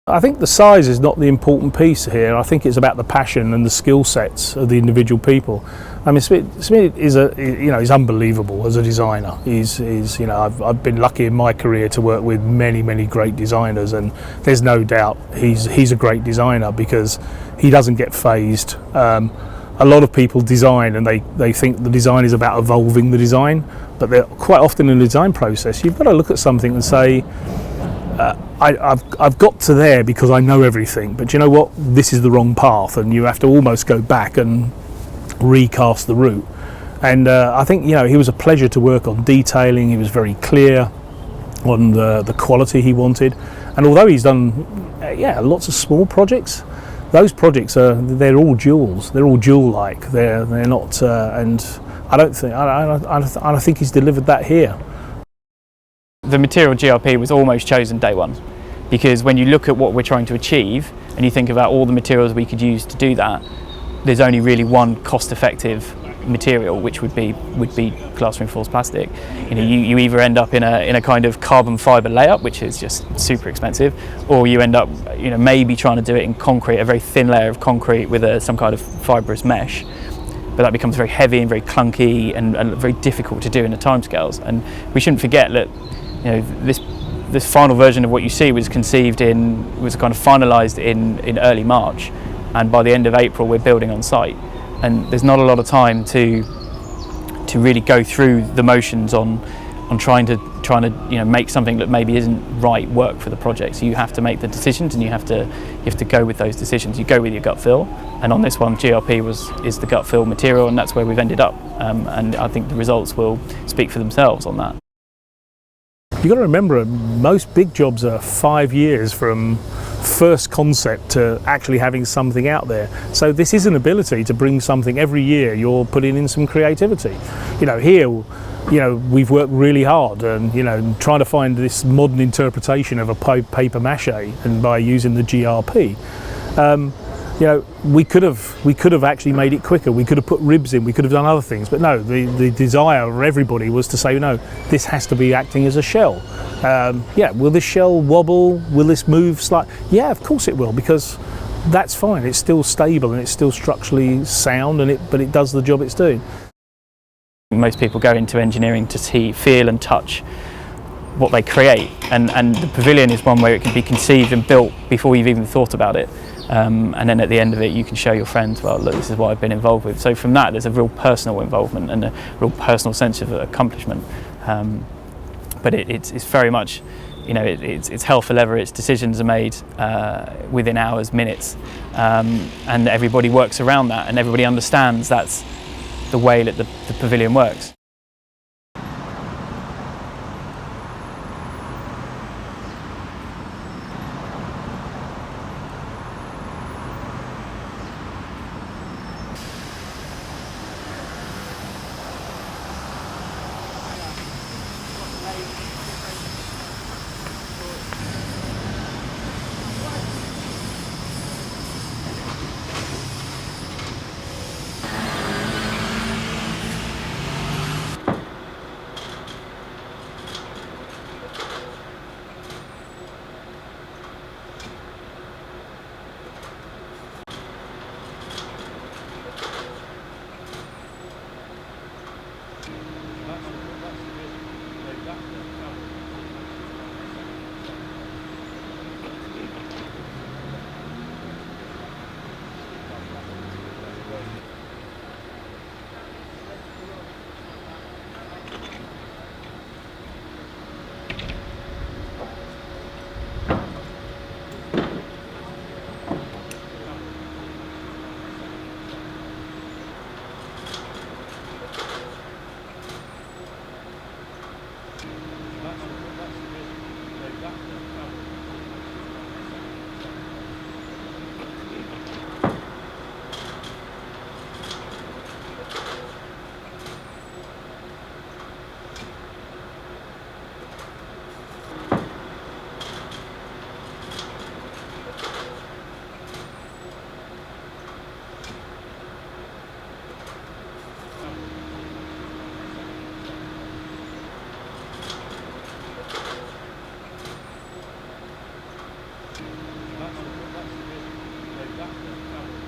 I think the size is not the important piece here. I think it's about the passion and the skill sets of the individual people. I mean, Smith is he's unbelievable as a designer. He's I've been lucky in my career to work with many great designers, and there's no doubt he's a great designer because he doesn't get phased. A lot of people design and they think the design is about evolving the design, but they're quite often in the design process you've got to look at something and say, I've got to there because I know everything, but you know what, this is the wrong path, and you have to almost go back and recast the route. And I think he was a pleasure to work on detailing. He was very clear on the quality he wanted, and although he's done lots of small projects, those projects they're all jewels. They're all jewel-like. They're not, and I think he's delivered that here. The material GRP was almost chosen day one, because when you look at what we're trying to achieve and you think about all the materials we could use to do that, there's only really one cost-effective material, which would be glass reinforced plastic. You either end up in a kind of carbon fibre layup, which is just super expensive, or you end up maybe trying to do it in concrete, a very thin layer of concrete with some kind of fibrous mesh. But that becomes very heavy and very clunky and very difficult to do in the timescales. And we shouldn't forget that this final version of what you see was kind of finalised in early March, and by the end of April we're building on site, and there's not a lot of time to really go through the motions on trying to make something that maybe isn't right work for the project. So you have to make the decisions, and you have to go with those decisions. You go with your gut feel, and on this one GRP is the gut feel material, and that's where we've ended up, and I think the results will speak for themselves on that. You've got to remember, most big jobs are 5 years from first concept to actually having something out there. So this is an ability to bring something every year. You're putting in some creativity. Here, we've worked really hard and trying to find this modern interpretation of a paper mache, and by using the GRP. We could have actually made it quicker. We could have put ribs in. We could have done other things. But no, the desire of everybody was to say, no, this has to be acting as a shell. Will this shell wobble? Will this move slightly? Yeah, of course it will, because that's fine. It's still stable and it's still structurally sound, but it does the job it's doing. Most people go into engineering to see, feel and touch what they create, and the pavilion is one where it can be conceived and built before you've even thought about it. And then at the end of it you can show your friends, well, look, this is what I've been involved with. So from that there's a real personal involvement and a real personal sense of accomplishment. But it's very much, it's hell for leather. Its decisions are made within hours, minutes, and everybody works around that, and everybody understands that's the way that the pavilion works. that's the